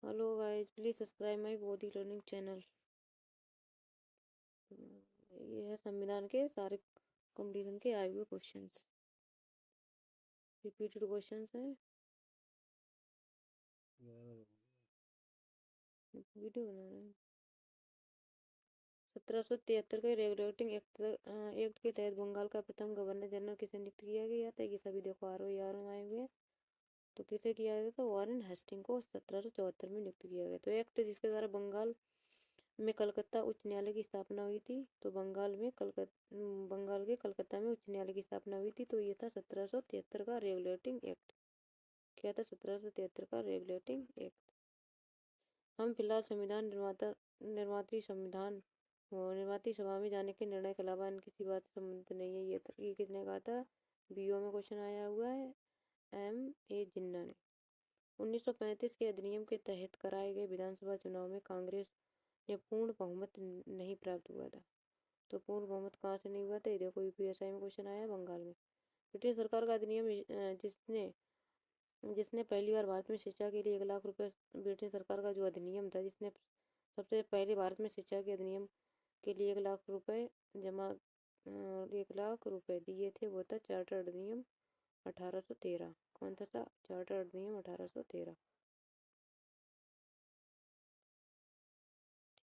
Hello guys, please subscribe my Bodhi learning channel. ये है संविधान के सारे कंप्लीशन के आए हुए क्वेश्चंस, रिपीटेड क्वेश्चंस हैं। वीडियो बना रहे हैं। 1773 के रेगुलेटिंग एक्ट के तहत बंगाल का प्रथम गवर्नर जनरल किसे नियुक्त किया गया था? ये सभी देखो आर ओ आए हुए हैं। तो किसे किया गया था? वॉरेन हेस्टिंग को 1774 में नियुक्त किया गया। तो एक्ट जिसके द्वारा बंगाल में कलकत्ता उच्च न्यायालय की स्थापना हुई थी। तो बंगाल के कलकत्ता में उच्च न्यायालय की स्थापना हुई थी। तो ये था 1773 का रेगुलेटिंग एक्ट। क्या था? 1773 का रेगुलेटिंग एक्ट। हम फिलहाल संविधान निर्माती सभा में जाने के निर्णय के अलावा अन्य किसी बात से संबंधित नहीं है। ये किसने कहा था? बीओ में क्वेश्चन आया हुआ है, M.A. जिन्ना ने। 1935 के अधिनियम के तहत कराए गए विधानसभा चुनाव में कांग्रेस ने पूर्ण बहुमत नहीं प्राप्त हुआ था। तो पूर्ण बहुमत कहाँ से नहीं हुआ था? ये देखो यूपीएसआई में क्वेश्चन आया बंगाल में। ब्रिटिश सरकार का अधिनियम जिसने जिसने पहली बार भारत में शिक्षा के लिए 1 लाख रुपए, ब्रिटिश सरकार का जो अधिनियम था जिसने सबसे पहले भारत में शिक्षा के अधिनियम के लिए 1 लाख रुपए जमा 1 लाख रुपए दिए थे, वो था चार्टर अधिनियम 1813। कौन सा था? चार्टर अधिनियम 1813।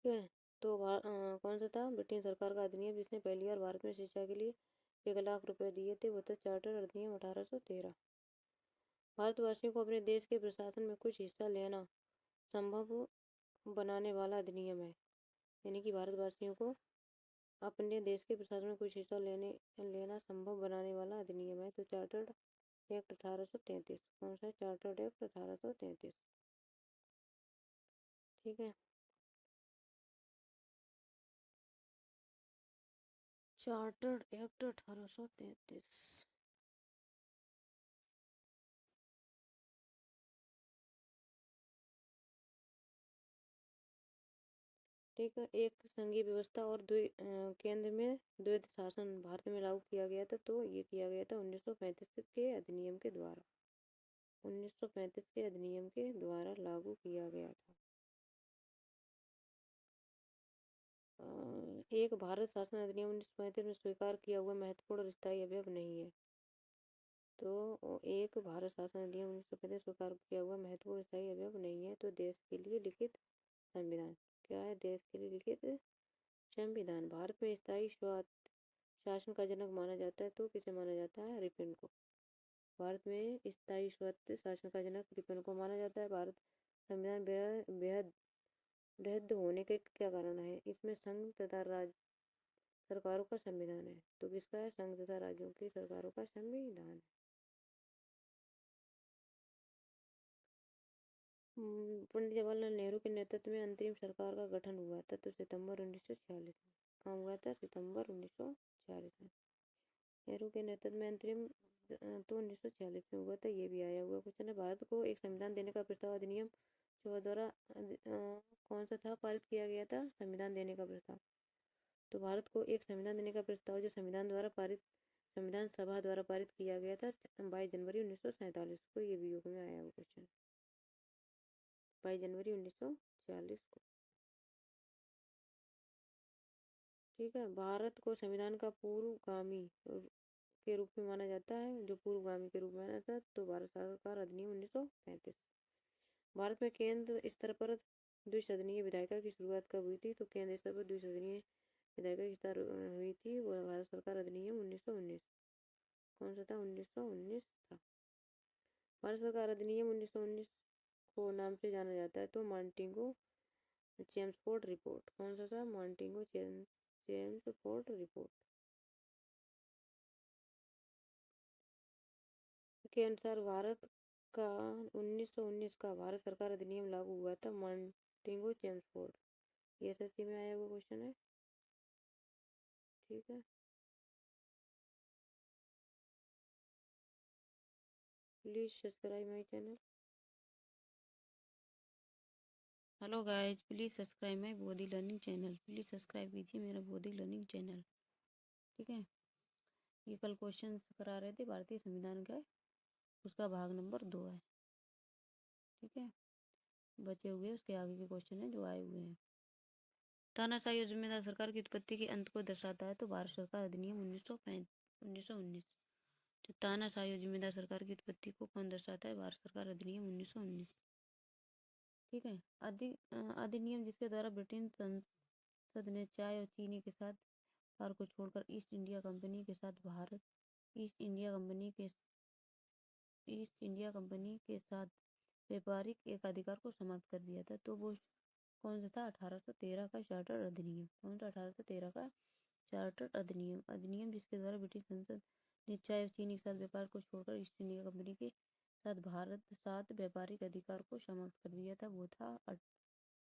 ठीक है। तो कौन सा था? ब्रिटिश सरकार का अधिनियम जिसने पहली बार भारत में शिक्षा के लिए 1 लाख रुपए दिए थे, वो था चार्टर अधिनियम 1813। भारतवासियों को अपने देश के प्रशासन में कुछ हिस्सा लेना संभव बनाने वाला अधिनियम है। यानी कि भारतवासियों को अपने देश के प्रशासन में कुछ हिस्सा लेना संभव बनाने वाला अधिनियम है। तो चार्टर्ड एक्ट 1833। कौन सा? Chartered act 1833। ठीक है। Chartered act 1833। ठीक है। एक संघीय व्यवस्था और केंद्र में द्वैध शासन भारत में लागू किया गया था। तो ये किया गया था 1935 के अधिनियम के द्वारा। 1935 के अधिनियम के द्वारा लागू किया गया था। एक भारत शासन अधिनियम 1935 में स्वीकार किया हुआ महत्वपूर्ण और स्थायी अवयव नहीं है। तो एक भारत शासन अधिनियम 1935 स्वीकार किया हुआ महत्वपूर्ण स्थायी अवयव नहीं है। तो देश के लिए लिखित संविधान। क्या है? देश के लिए लिखित संविधान। भारत में स्थायी स्वायत्त शासन का जनक माना जाता है। तो किसे माना जाता है? रिपन को। भारत में स्थायी स्वायत्त शासन का जनक रिपन को माना जाता है। भारत संविधान बेहद वृहद होने के क्या कारण है? इसमें संघ तथा राज्य सरकारों का संविधान है। तो किसका है? संघ तथा राज्यों की सरकारों का संविधान है। पंडित जवाहरलाल नेहरू के नेतृत्व में अंतरिम सरकार का गठन हुआ था। तो सितंबर 1946 में। कहाँ हुआ था? सितंबर 1946 में। नेहरू के नेतृत्व में अंतरिम तो 1946 में हुआ था। ये भी आया हुआ क्वेश्चन है। भारत को एक संविधान देने का प्रस्ताव अधिनियम 14 द्वारा कौन सा था? पारित किया गया था संविधान देने का प्रस्ताव। तो भारत को एक संविधान देने का प्रस्ताव जो संविधान सभा द्वारा पारित किया गया था 22 जनवरी 1947 को। ये भी योग में आया हुआ क्वेश्चन। 22 जनवरी 1946 को। ठीक है। भारत को संविधान का पूर्वगामी के रूप में माना जाता है। जो पूर्वगामी के रूप में माना जाता है। तो भारत सरकार अधिनियम 1935। भारत में केंद्र स्तर पर द्विसदनीय विधायिका की शुरुआत कब हुई थी? तो केंद्र स्तर पर द्विसदनीय विधायिका की शुरुआत हुई थी वो भारत सरकार अधिनियम 1919। कौन सा था? 1919 था। भारत सरकार अधिनियम 1919 को नाम से जाना जाता है। तो मॉन्टेगो चेम्सफोर्ड रिपोर्ट। कौन सा था? मॉन्टेगो चेम्सफोर्ड रिपोर्ट के अनुसार भारत का 1919 का भारत सरकार अधिनियम लागू हुआ था। मॉन्टेगो चेम्सफोर्ड। ये एसएससी में आया हुआ क्वेश्चन है। ठीक है। Please subscribe my channel. Hello guys, please subscribe my Bodhi learning channel. Please subscribe कीजिए मेरा बोधी लर्निंग चैनल। ठीक है। ये कल क्वेश्चन करा रहे थे भारतीय संविधान का, उसका भाग नंबर 2 है। ठीक है। बचे हुए उसके आगे के क्वेश्चन है जो आए हुए हैं। तानाशाही और जिम्मेदार सरकार की उत्पत्ति के अंत को दर्शाता है तो भारत सरकार अधिनियम 1919। तो तानाशाही और जिम्मेदार सरकार की उत्पत्ति को कौन दर्शाता है? भारत सरकार अधिनियम 1919। ठीक है। अधिनियम जिसके द्वारा ब्रिटेन संसद ने चाय और चीनी के साथ व्यापार को छोड़कर ईस्ट इंडिया कंपनी के साथ भारत ईस्ट इंडिया कंपनी के साथ व्यापारिक एकाधिकार को समाप्त कर दिया था। तो वो कौन सा था? 1813 का चार्टर अधिनियम। कौन सा? 1813 का चार्टर अधिनियम। अधिनियम जिसके द्वारा ब्रिटिश संसद ने चाय और चीनी के साथ व्यापार को छोड़कर ईस्ट इंडिया कंपनी के साथ भारत साथ व्यापारिक अधिकार को समाप्त कर दिया था, वो था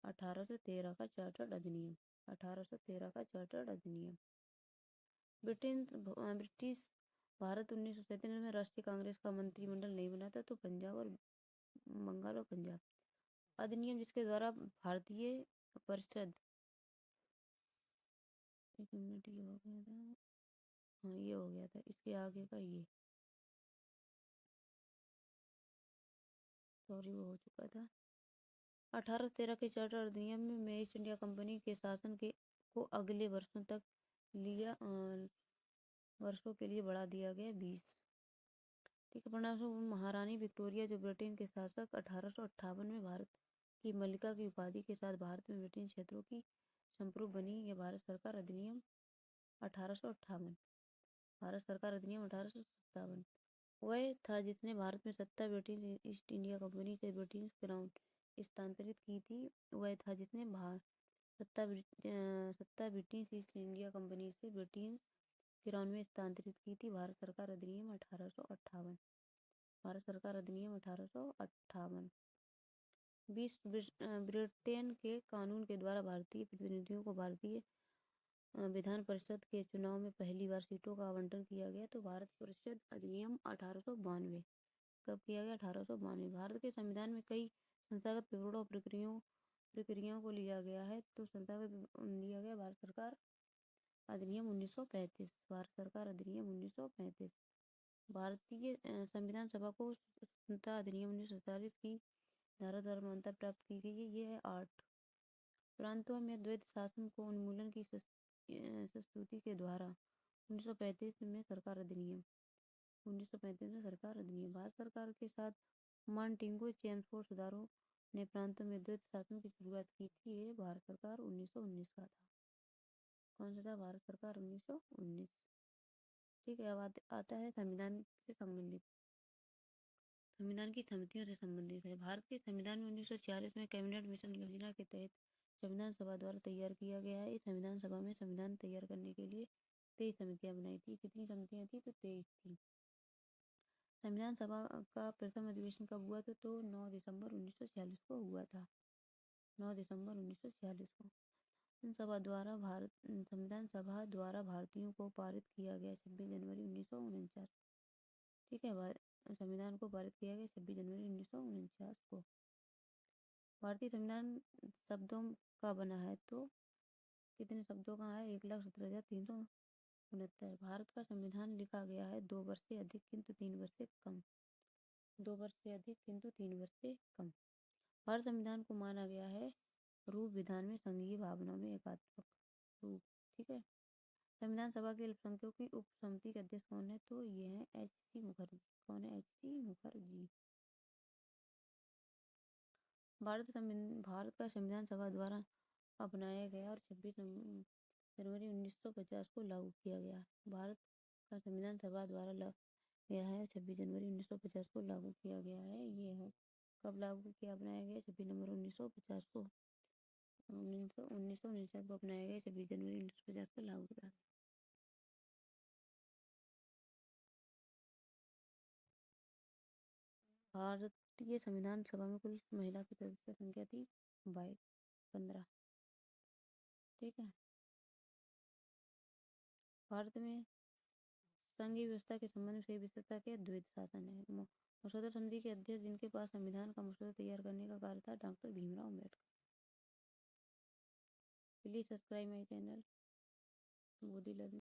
1813 का चार्टर अधिनियम। 1813 का चार्टर अधिनियम। ब्रिटिश भारत 1937 में राष्ट्रीय कांग्रेस का मंत्रिमंडल नहीं बना था, तो बंगाल और पंजाब। अधिनियम जिसके द्वारा भारतीय परिषद, एक मिनट, ये हो गया था, हाँ ये हो गया था, इसके आगे का ये, सॉरी वो हो चुका था। 1813 के चार्टर अधिनियम में ईस्ट इंडिया कंपनी के शासन को अगले वर्षों के लिए बढ़ा दिया गया 20। ठीक है। परिणामस्वरूप महारानी विक्टोरिया जो ब्रिटेन के शासक 1858 में भारत की मल्लिका की उपाधि के साथ भारत में ब्रिटेन क्षेत्रों की संप्रभु बनी। यह भारत सरकार अधिनियम 1858। भारत सरकार अधिनियम 1857 वह था जिसने भारत में सत्ता ब्रिटिश ईस्ट इंडिया कंपनी से ब्रिटिश क्राउन स्थानांतरित की थी। वह था जिसने सत्ता ब्रिटिश ईस्ट इंडिया कंपनी से ब्रिटिश क्राउन में स्थानांतरित की थी। भारत सरकार अधिनियम 1858। भारत सरकार अधिनियम 1858। ब्रिटेन के कानून के द्वारा भारतीय प्रतिनिधियों को भारतीय विधान परिषद के चुनाव में पहली बार सीटों का आवंटन किया गया। तो भारत परिषद अधिनियम 1892 कब किया गया? 1892। भारत के संविधान में कई संस्थागत विवरणों और प्रक्रियाओं को लिया गया है। तो संस्थागत लिया गया भारत सरकार अधिनियम 1935। भारत सरकार अधिनियम 1935। भारतीय संविधान सभा को संविधान अधिनियम 1947 की धारा द्वारा मान्यता प्राप्त की गई है। ये है 8। प्रांतों में द्वैध शासन को उन्मूलन की संस्तुति के द्वारा 1935 में सरकार अधिनियम 1935 में सरकार अधिनियम। भारत सरकार के साथ मार्टिन चेम्सफोर्ड सुधारों ने प्रांतों में द्वैध शासन की शुरुआत की थी। ये भारत सरकार 1919 का था। कौन सा था? भारत सरकार 1919। ठीक है। अब आता है संविधान से संबंधित, संविधान की समितियों से संबंधित है। भारत के संविधान में 1946 में कैबिनेट मिशन योजना के तहत संविधान सभा द्वारा तैयार किया गया है। इस संविधान सभा में संविधान तैयार करने के लिए 23 समितियां बनाई थी। कितनी समितियां थी? तो 23 थी। संविधान सभा का प्रथम अधिवेशन कब हुआ था? तो 9 दिसंबर 1946 को हुआ था। 9 दिसंबर 1946 को। संविधान सभा द्वारा भारतीयों को पारित किया गया 26 जनवरी 1949। ठीक है। संविधान को पारित किया गया 26 जनवरी 1949 को। भारतीय संविधान शब्दों का बना है, तो कितने शब्दों का है? 1,17,369। भारत का संविधान लिखा गया है 2 वर्ष से अधिक किंतु 3 वर्ष से कम। 2 वर्ष से अधिक किंतु 3 वर्ष से कम। भारत संविधान को माना गया है रूप विधान में संघीय भावनाओं में एकात्मक रूप। ठीक है। संविधान सभा के अल्पसंख्यकों की उप समिति के अध्यक्ष कौन है? तो ये है H.C. मुखर्जी। कौन है? H.C. मुखर्जी। भारत का संविधान सभा द्वारा अपनाया गया और 26 जनवरी 1950 को लागू किया गया। भारत का संविधान सभा द्वारा गया है 26 जनवरी 1950 को लागू किया गया है। ये है कब लागू किया, अपनाया गया? 26 नवंबर 1950 को 1949 को अपनाया गया। 26 जनवरी 1950 को लागू किया। भारतीय संविधान सभा में कुल महिला की सदस्य संख्या थी 15। ठीक है। भारत में संघीय व्यवस्था के संबंध में सही विशेषता के द्वैध शासन है। मसौदा समिति के अध्यक्ष जिनके पास संविधान का मसौदा तैयार करने का कार्य था, doctor Bhimrao Ambedkar. Please subscribe my channel Modi learning.